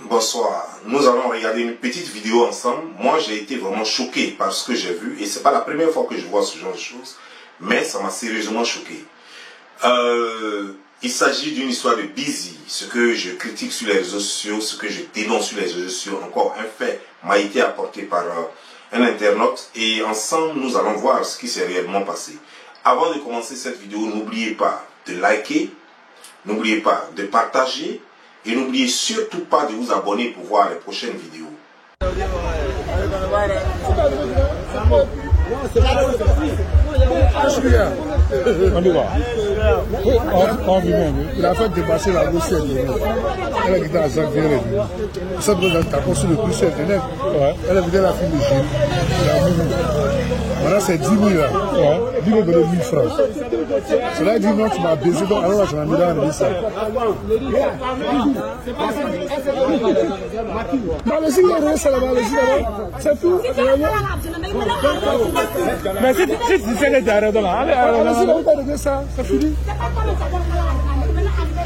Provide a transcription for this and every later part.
Bonsoir, nous allons regarder une petite vidéo ensemble. Moi j'ai été vraiment choqué par ce que j'ai vu et c'est pas la première fois que je vois ce genre de choses, mais ça m'a sérieusement choqué. Il s'agit d'une histoire de Busy. Ce que je critique sur les réseaux sociaux, ce que je dénonce sur les réseaux sociaux, encore un fait m'a été apporté par un internaute et ensemble nous allons voir ce qui s'est réellement passé. Avant de commencer cette vidéo, n'oubliez pas de liker, n'oubliez pas de partager et n'oubliez surtout pas de vous abonner pour voir les prochaines vidéos. Il a fait dépasser la route sur Internet. Elle a quitté à Jacques Vierre. Cette chose a construit le plus sur Internet. Elle a vidé la fille de Gilles. Maintenant c'est 10 000 là. 10 000 de 1000 francs. Cela dit non, tu m'as baisé, donc alors là je m'en mis dans le ça. Non, mais si il y a ça là-bas, c'est tout. Mais si tu sais les arrêts là, allez, ça, c'est fini.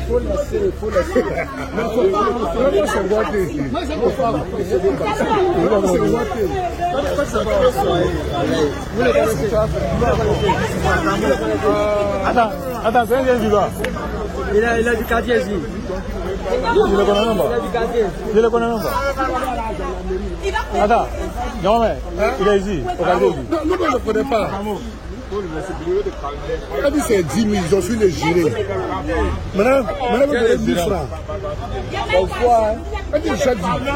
Faut laisser. C'est boité. Attends, c'est un vivant. Il a du quartier ici. Je le connais même pas. Je le connais même pas. Attends, non mais, il est ici, au quartier ici. Non, je ne connais pas. Elle a dit c'est 10 000, ils ont su les gérer. Maintenant, vous avez 1000 francs. Pourquoi? Elle dit chaque jour. Il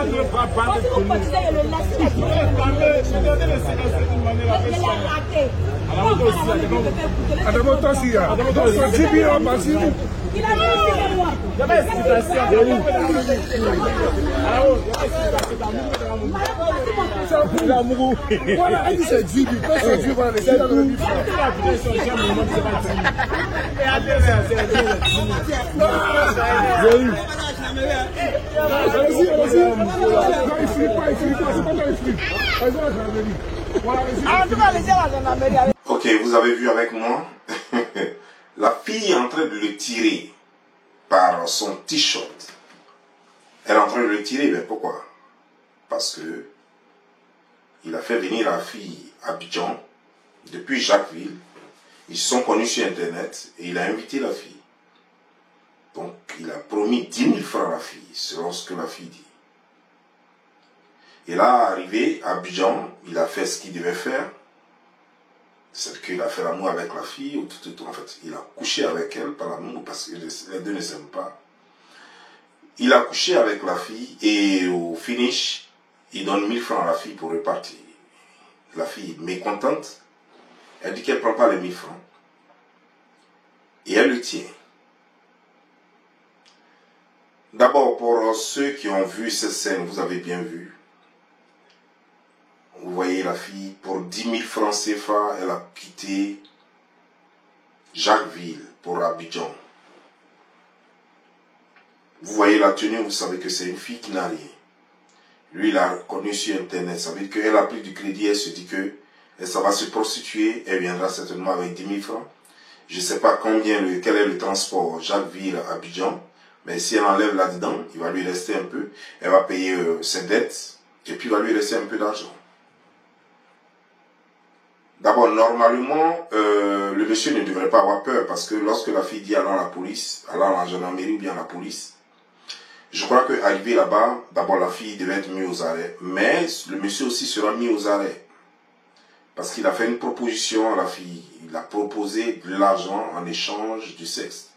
a dit moi. Voilà, elle dit c'est 10 000. C'est 10 000. C'est tout. Ok, vous avez vu avec moi. La fille est en train de le tirer par son t-shirt. Elle est en train de le tirer, mais pourquoi? Parce que il a fait venir la fille à Abidjan depuis Jacquesville. Ils se sont connus sur Internet et il a invité la fille. Donc il a promis 10 000 francs à la fille, selon ce que la fille dit. Et là, arrivé à Abidjan, il a fait ce qu'il devait faire. C'est qu'il a fait l'amour avec la fille, ou tout, en fait, il a couché avec elle par l'amour, parce que les deux ne s'aiment pas. Il a couché avec la fille, et au finish, il donne 1000 francs à la fille pour repartir. La fille, mécontente, elle dit qu'elle ne prend pas les 1000 francs. Et elle le tient. D'abord, pour ceux qui ont vu cette scène, vous avez bien vu. Vous voyez la fille, pour 10 000 francs CFA, elle a quitté Jacquesville pour Abidjan. Vous voyez la tenue, vous savez que c'est une fille qui n'a rien. Lui, il a connu sur Internet. Ça veut dire qu'elle a pris du crédit, elle se dit que ça va se prostituer, elle viendra certainement avec 10 000 francs. Je ne sais pas quel est le transport Jacquesville-Abidjan, mais si elle enlève là-dedans, il va lui rester un peu. Elle va payer ses dettes, et puis il va lui rester un peu d'argent. D'abord, normalement, le monsieur ne devrait pas avoir peur parce que lorsque la fille dit allons à la police, allons à la gendarmerie ou bien à la police, je crois qu'arrivé là-bas, d'abord la fille devait être mise aux arrêts, mais le monsieur aussi sera mis aux arrêts parce qu'il a fait une proposition à la fille. Il a proposé de l'argent en échange du sexe.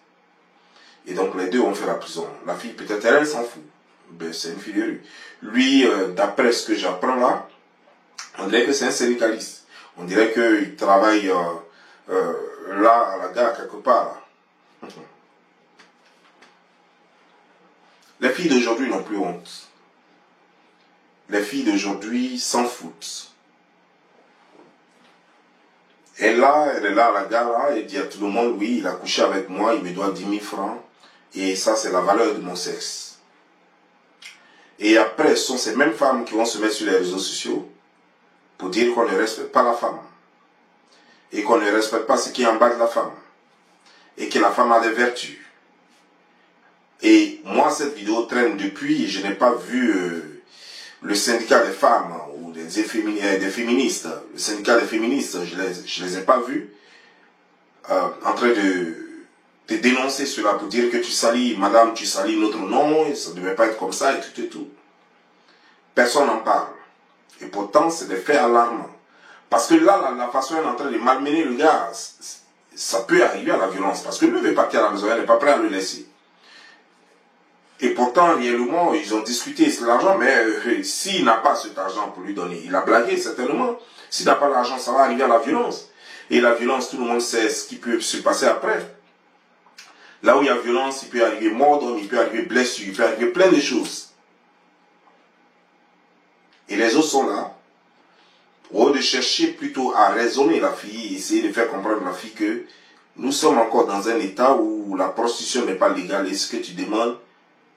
Et donc les deux ont fait la prison. La fille, peut-être elle s'en fout. Ben, c'est une fille de rue. Lui, d'après ce que j'apprends là, on dirait que c'est un syndicaliste. On dirait qu'il travaille là, à la gare, quelque part. Les filles d'aujourd'hui n'ont plus honte. Les filles d'aujourd'hui s'en foutent. Et là, elle est là à la gare, là, et dit à tout le monde, oui, il a couché avec moi, il me doit 10 000 francs. Et ça, c'est la valeur de mon sexe. Et après, ce sont ces mêmes femmes qui vont se mettre sur les réseaux sociaux pour dire qu'on ne respecte pas la femme et qu'on ne respecte pas ce qui est en bas de la femme et que la femme a des vertus. Et moi, cette vidéo traîne depuis, je n'ai pas vu le syndicat des femmes ou des féministes, le syndicat des féministes, je les ai pas vus en train de dénoncer cela pour dire que tu salis, madame, tu salis notre nom, et ça ne devait pas être comme ça, et tout et tout. Personne n'en parle. Et pourtant, c'est des faits alarmants. Parce que là, la façon elle est en train de malmener le gars, ça peut arriver à la violence. Parce que lui veut partir à la maison, elle n'est pas prêt à le laisser. Et pourtant, réellement, ils ont discuté sur l'argent, mais s'il n'a pas cet argent pour lui donner, il a blagué certainement. S'il n'a pas l'argent, ça va arriver à la violence. Et la violence, tout le monde sait ce qui peut se passer après. Là où il y a violence, il peut arriver mort d'homme, il peut arriver blessure, il peut arriver plein de choses. Et les autres sont là, au lieu de chercher plutôt à raisonner la fille, essayer de faire comprendre la fille que nous sommes encore dans un état où la prostitution n'est pas légale et ce que tu demandes,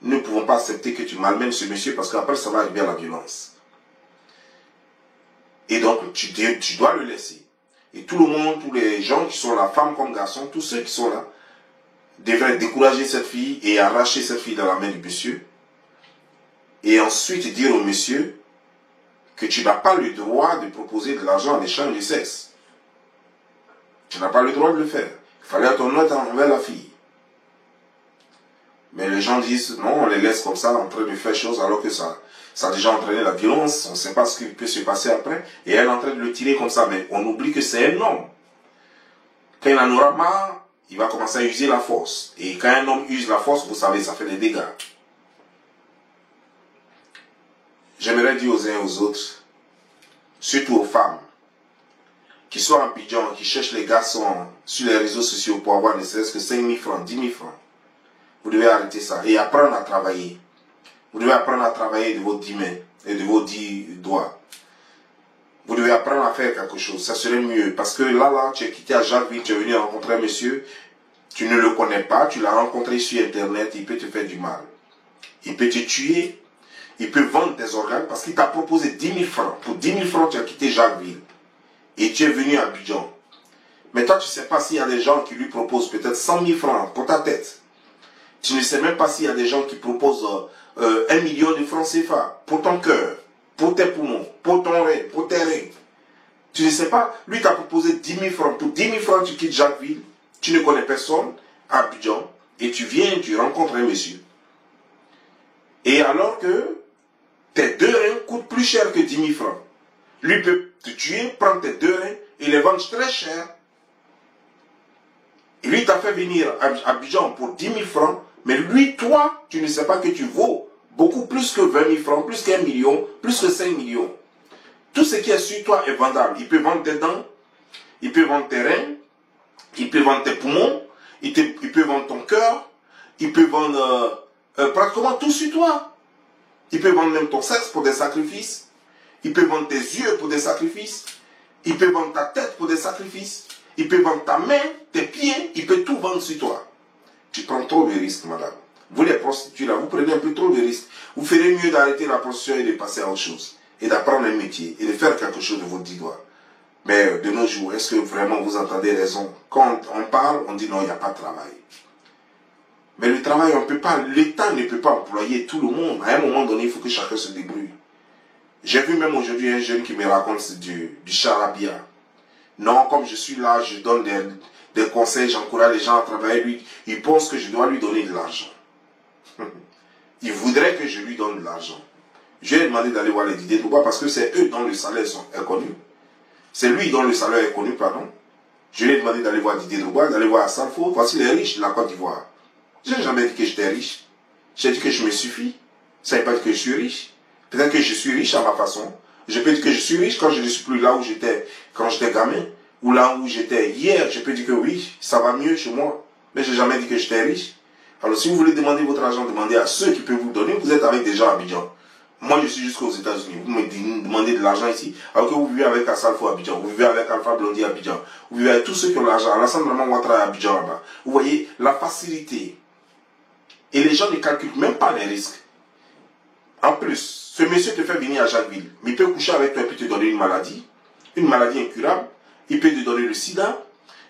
nous ne pouvons pas accepter que tu malmènes ce monsieur parce qu'après ça va arriver à la violence. Et donc tu dois le laisser. Et tout le monde, tous les gens qui sont là, femmes comme garçons, tous ceux qui sont là, devraient décourager cette fille et arracher cette fille dans la main du monsieur. Et ensuite dire au monsieur que tu n'as pas le droit de proposer de l'argent en échange du sexe. Tu n'as pas le droit de le faire. Il fallait être honnête envers la fille. Mais les gens disent, non, on les laisse comme ça en train de faire choses alors que ça a déjà entraîné la violence. On ne sait pas ce qui peut se passer après. Et elle est en train de le tirer comme ça. Mais on oublie que c'est un homme. Quand il en aura marre, il va commencer à user la force. Et quand un homme use la force, vous savez, ça fait des dégâts. J'aimerais dire aux uns et aux autres, surtout aux femmes, qui sont en Abidjan, qui cherchent les garçons sur les réseaux sociaux pour avoir ne serait-ce que 5 000 francs, 10 000 francs. Vous devez arrêter ça et apprendre à travailler. Vous devez apprendre à travailler de vos 10 mains et de vos 10 doigts. Vous devez apprendre à faire quelque chose. Ça serait mieux. Parce que là, tu es quitté à Jacquesville, tu es venu rencontrer un monsieur, tu ne le connais pas, tu l'as rencontré sur Internet, il peut te faire du mal. Il peut te tuer, il peut vendre tes organes parce qu'il t'a proposé 10 000 francs. Pour 10 000 francs, tu as quitté Jacquesville. Et tu es venu à Abidjan. Mais toi, tu ne sais pas s'il y a des gens qui lui proposent peut-être 100 000 francs pour ta tête. Tu ne sais même pas s'il y a des gens qui proposent 1 million de francs CFA pour ton cœur, pour tes poumons, pour ton rein, pour tes reins. Tu ne sais pas. Lui t'a proposé 10 000 francs. Pour 10 000 francs, tu quittes Jacquesville. Tu ne connais personne à Abidjan. Et tu viens, tu rencontres un monsieur. Et alors que tes 2 reins coûtent plus cher que 10 000 francs. Lui peut te tuer, prendre tes 2 reins et les vendre très cher. Et lui t'a fait venir à Abidjan pour 10 000 francs. Mais lui, toi, tu ne sais pas que tu vaux beaucoup plus que 20 000 francs, plus qu'1 million, plus que 5 millions. Tout ce qui est sur toi est vendable. Il peut vendre tes dents, il peut vendre tes reins, il peut vendre tes poumons, il peut vendre ton cœur, il peut vendre pratiquement tout sur toi. Il peut vendre même ton sexe pour des sacrifices, il peut vendre tes yeux pour des sacrifices, il peut vendre ta tête pour des sacrifices, il peut vendre ta main, tes pieds, il peut tout vendre sur toi. Tu prends trop de risques, madame. Vous les prostituées là, vous prenez un peu trop de risques. Vous ferez mieux d'arrêter la prostitution et de passer à autre chose. Et d'apprendre un métier et de faire quelque chose de vos 10 doigts. Mais de nos jours, est-ce que vraiment vous entendez raison? Quand on parle, on dit non, il n'y a pas de travail. Mais le travail, on ne peut pas, l'État ne peut pas employer tout le monde. À un moment donné, il faut que chacun se débrouille. J'ai vu même aujourd'hui un jeune qui me raconte du charabia. Non, comme je suis là, je donne des conseils, j'encourage les gens à travailler. Lui, il pense que je dois lui donner de l'argent. Il voudrait que je lui donne de l'argent. Je lui ai demandé d'aller voir les Didier Drogba parce que c'est eux dont le salaire est connu. C'est lui dont le salaire est connu, pardon. Je lui ai demandé d'aller voir Didier Drogba, d'aller voir Salfo. Voici les riches de la Côte d'Ivoire. Je n'ai jamais dit que j'étais riche. J'ai dit que je me suffis. Ça ne veut pas dire que je suis riche. Peut-être que je suis riche à ma façon. Je peux dire que je suis riche quand je ne suis plus là où j'étais quand j'étais gamin. Ou là où j'étais hier. Je peux dire que oui, ça va mieux chez moi. Mais je n'ai jamais dit que j'étais riche. Alors si vous voulez demander votre argent, demandez à ceux qui peuvent vous donner. Vous êtes avec des gens à Abidjan. Moi je suis jusqu'aux États-Unis. Vous me demandez de l'argent ici. Alors que vous vivez avec Assalfo à Abidjan. Vous vivez avec Alpha Blondy à Abidjan. Vous vivez avec tous ceux qui ont l'argent. L'Assemblement Ouattara à Abidjan là-bas. Vous voyez la facilité. Et les gens ne calculent même pas les risques. En plus, ce monsieur te fait venir à Jacquesville. Mais il peut coucher avec toi et puis te donner une maladie incurable. Il peut te donner le sida.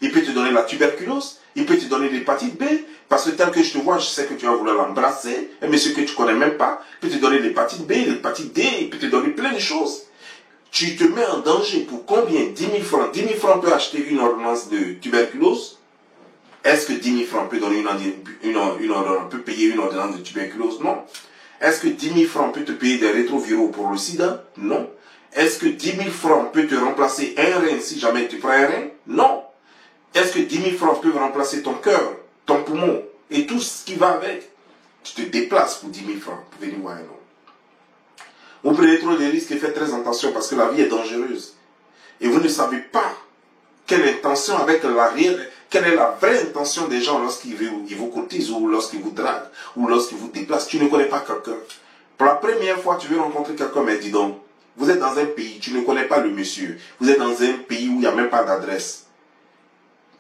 Il peut te donner la tuberculose. Il peut te donner l'hépatite B. Parce que tel que je te vois, je sais que tu vas vouloir l'embrasser, un monsieur que tu ne connais même pas, peut te donner l'hépatite B, l'hépatite D, peut te donner plein de choses. Tu te mets en danger pour combien? 10 000 francs. 10 000 francs peut acheter une ordonnance de tuberculose. Est-ce que 10 000 francs peut donner peut payer une ordonnance de tuberculose? Non. Est-ce que 10 000 francs peut te payer des rétroviraux pour le sida? Non. Est-ce que 10 000 francs peut te remplacer un rein si jamais tu prends un rein? Non. Est-ce que 10 000 francs peuvent remplacer ton cœur, ton poumon et tout ce qui va avec? Tu te déplaces pour 10 000 francs pour venir voir un homme. Vous prenez trop de risques et faites très attention parce que la vie est dangereuse. Et vous ne savez pas quelle intention avec la réelle, quelle est la vraie intention des gens lorsqu'ils vous courtisent ou lorsqu'ils vous draguent ou lorsqu'ils vous déplacent. Tu ne connais pas quelqu'un. Pour la première fois, tu veux rencontrer quelqu'un, mais dis donc, vous êtes dans un pays, tu ne connais pas le monsieur. Vous êtes dans un pays où il n'y a même pas d'adresse.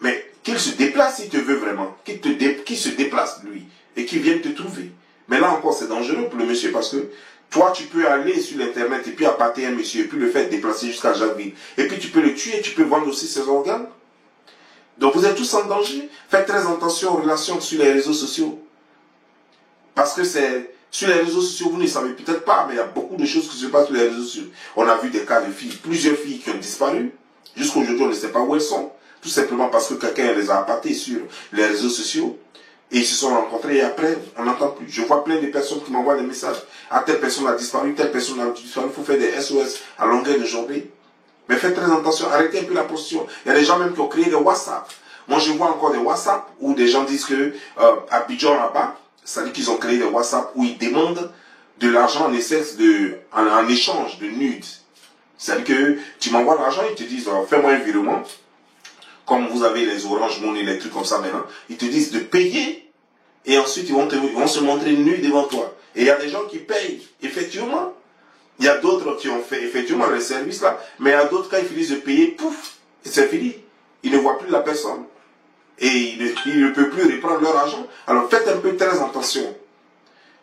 Mais qu'il se déplace s'il te veut vraiment. Qu'il se déplace lui et qu'il vienne te trouver. Mais là encore, c'est dangereux pour le monsieur parce que toi, tu peux aller sur l'internet et puis appâter un monsieur et puis le faire déplacer jusqu'à Jacquesville. Et puis tu peux le tuer, tu peux vendre aussi ses organes. Donc vous êtes tous en danger. Faites très attention aux relations sur les réseaux sociaux. Parce que sur les réseaux sociaux, vous ne savez peut-être pas, mais il y a beaucoup de choses qui se passent sur les réseaux sociaux. On a vu des cas de filles, plusieurs filles qui ont disparu. Jusqu'à aujourd'hui, on ne sait pas où elles sont. Tout simplement parce que quelqu'un les a appâtées sur les réseaux sociaux. Et ils se sont rencontrés et après, on n'entend plus. Je vois plein de personnes qui m'envoient des messages. Ah, telle personne a disparu, telle personne a disparu. Il faut faire des SOS à longueur de journée. Mais faites très attention, arrêtez un peu la posture. Il y a des gens même qui ont créé des WhatsApp. Moi, je vois encore des WhatsApp où des gens disent que à Abidjan là-bas, c'est-à-dire qu'ils ont créé des WhatsApp où ils demandent de l'argent en échange de nudes. C'est-à-dire que tu m'envoies l'argent, ils te disent fais-moi un virement. Comme vous avez les Orange Money, les trucs comme ça maintenant, ils te disent de payer et ensuite ils vont se montrer nus devant toi. Et il y a des gens qui payent, effectivement. Il y a d'autres qui ont fait effectivement le service là, mais il y a d'autres quand ils finissent de payer, pouf, c'est fini. Ils ne voient plus la personne. Et ils ne peuvent plus reprendre leur argent. Alors faites un peu très attention.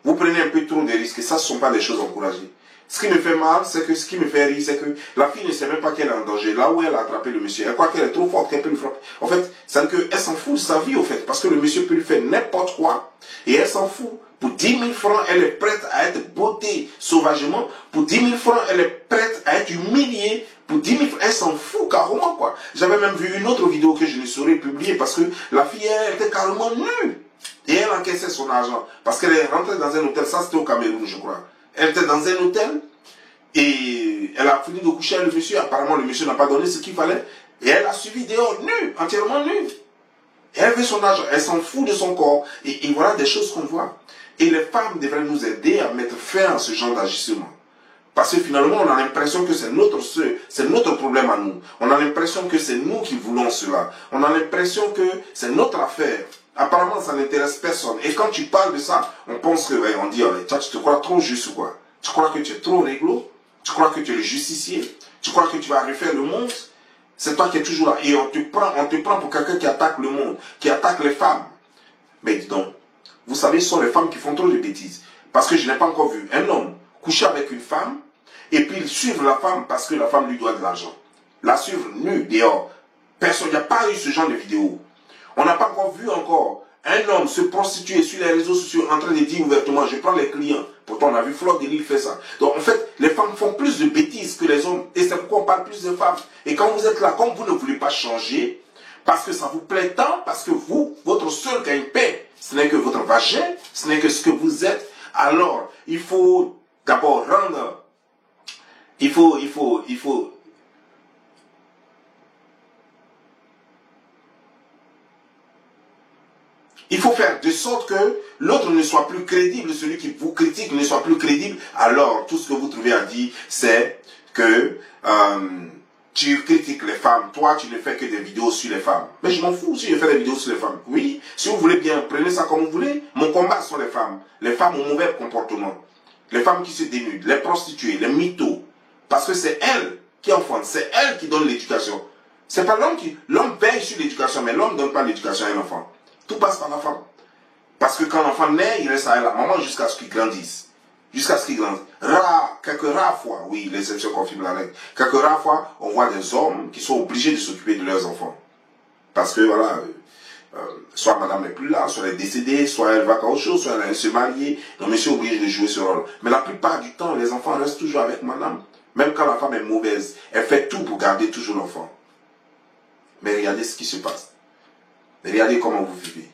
Vous prenez un peu trop de risques et ça, ce ne sont pas des choses encouragées. Ce qui me fait mal, c'est que ce qui me fait rire, c'est que la fille ne sait même pas qu'elle est en danger. Là où elle a attrapé le monsieur, elle croit qu'elle est trop forte, qu'elle peut lui frapper. En fait, c'est qu'elle s'en fout de sa vie, au fait, parce que le monsieur peut lui faire n'importe quoi, et elle s'en fout. Pour 10 000 francs, elle est prête à être bottée sauvagement. Pour 10 000 francs, elle est prête à être humiliée. Pour 10 000 francs, elle s'en fout carrément, quoi. J'avais même vu une autre vidéo que je ne saurais publier parce que la fille, elle était carrément nue. Et elle encaissait son argent. Parce qu'elle est rentrée dans un hôtel, ça c'était au Cameroun, je crois. Elle était dans un hôtel et elle a fini de coucher avec le monsieur. Apparemment, le monsieur n'a pas donné ce qu'il fallait. Et elle a suivi dehors, nue, entièrement nue. Et elle veut son argent, elle s'en fout de son corps. Et voilà des choses qu'on voit. Et les femmes devraient nous aider à mettre fin à ce genre d'agissement. Parce que finalement, on a l'impression que c'est notre problème à nous. On a l'impression que c'est nous qui voulons cela. On a l'impression que c'est notre affaire. Apparemment, ça n'intéresse personne. Et quand tu parles de ça, on pense que, on dit, toi, tu te crois trop juste ou quoi? Tu crois que tu es trop réglo? Tu crois que tu es le justicier? Tu crois que tu vas refaire le monde? C'est toi qui es toujours là. Et on te prend pour quelqu'un qui attaque le monde, qui attaque les femmes. Mais dis donc, vous savez, ce sont les femmes qui font trop de bêtises. Parce que je n'ai pas encore vu un homme coucher avec une femme et puis suivre la femme parce que la femme lui doit de l'argent. La suivre nue, dehors. Personne, il n'y a pas eu ce genre de vidéo. On n'a pas encore vu un homme se prostituer sur les réseaux sociaux en train de dire ouvertement, je prends les clients. Pourtant, on a vu Fleur de Lille faire ça. Donc, en fait, les femmes font plus de bêtises que les hommes. Et c'est pourquoi on parle plus de femmes. Et quand vous êtes là, comme vous ne voulez pas changer, parce que ça vous plaît tant, parce que vous, votre seul gagne-pain, ce n'est que votre vagin, ce n'est que ce que vous êtes, alors, il faut d'abord rendre, il faut faire de sorte que l'autre ne soit plus crédible, celui qui vous critique ne soit plus crédible. Alors, tout ce que vous trouvez à dire, c'est que tu critiques les femmes. Toi, tu ne fais que des vidéos sur les femmes. Mais je m'en fous si je fais des vidéos sur les femmes. Oui, si vous voulez bien, prenez ça comme vous voulez. Mon combat sont les femmes. Les femmes au mauvais comportement. Les femmes qui se dénudent, les prostituées, les mythos. Parce que c'est elles qui enfantent, c'est elles qui donnent l'éducation. C'est pas l'homme qui... L'homme veille sur l'éducation, mais l'homme ne donne pas l'éducation à un enfant. Tout passe par la femme. Parce que quand l'enfant naît, il reste à la maman jusqu'à ce qu'il grandisse. Jusqu'à ce qu'il grandisse. Quelques rares fois, oui, l'exception confirme la règle. Quelques rares fois, on voit des hommes qui sont obligés de s'occuper de leurs enfants. Parce que voilà, soit madame n'est plus là, soit elle est décédée, soit elle va à autre chose, soit elle va se marier. Donc monsieur est obligé de jouer ce rôle. Mais la plupart du temps, les enfants restent toujours avec madame. Même quand la femme est mauvaise, elle fait tout pour garder toujours l'enfant. Mais regardez ce qui se passe. Regardez comment vous vivez.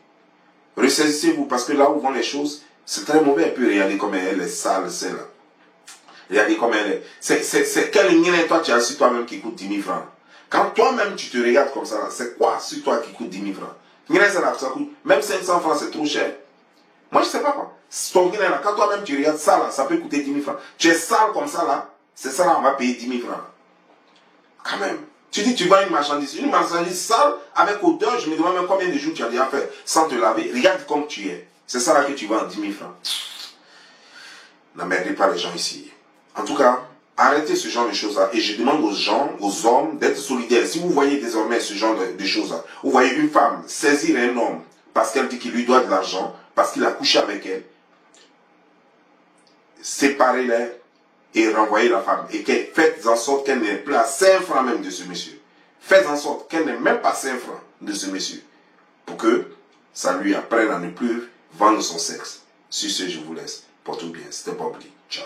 Ressaisissez-vous parce que là où vont les choses, c'est très mauvais. Et puis regardez comme elle est sale, celle-là. Regardez comme elle est. C'est quel ingrédient toi tu as sur toi-même qui coûte 10 000 francs. Quand toi-même tu te regardes comme ça, c'est quoi sur toi qui coûte 10 000 francs? Ça coûte, même 500 francs c'est trop cher. Moi je sais pas quoi. Ton là, quand toi-même tu regardes ça là, ça peut coûter 10 000 francs. Tu es sale comme ça là, c'est ça là, on va payer 10 000 francs. Quand même. Tu dis tu vends une marchandise sale avec odeur, je me demande même combien de jours tu as déjà fait sans te laver. Regarde comme tu es. C'est ça là que tu vends 10 000 francs. N'emmerdez pas les gens ici. En tout cas, arrêtez ce genre de choses-là. Et je demande aux gens, aux hommes, d'être solidaires. Si vous voyez désormais ce genre de choses-là, vous voyez une femme saisir un homme parce qu'elle dit qu'il lui doit de l'argent, parce qu'il a couché avec elle, séparez-les et renvoyez la femme. Et faites en sorte qu'elle n'ait plus à 5 francs même de ce monsieur. Faites en sorte qu'elle n'ait même pas 5 francs de ce monsieur. Pour que ça lui apprenne à ne plus vendre son sexe. Sur ce, je vous laisse. Portez bien. C'était Bob Lee. Ciao.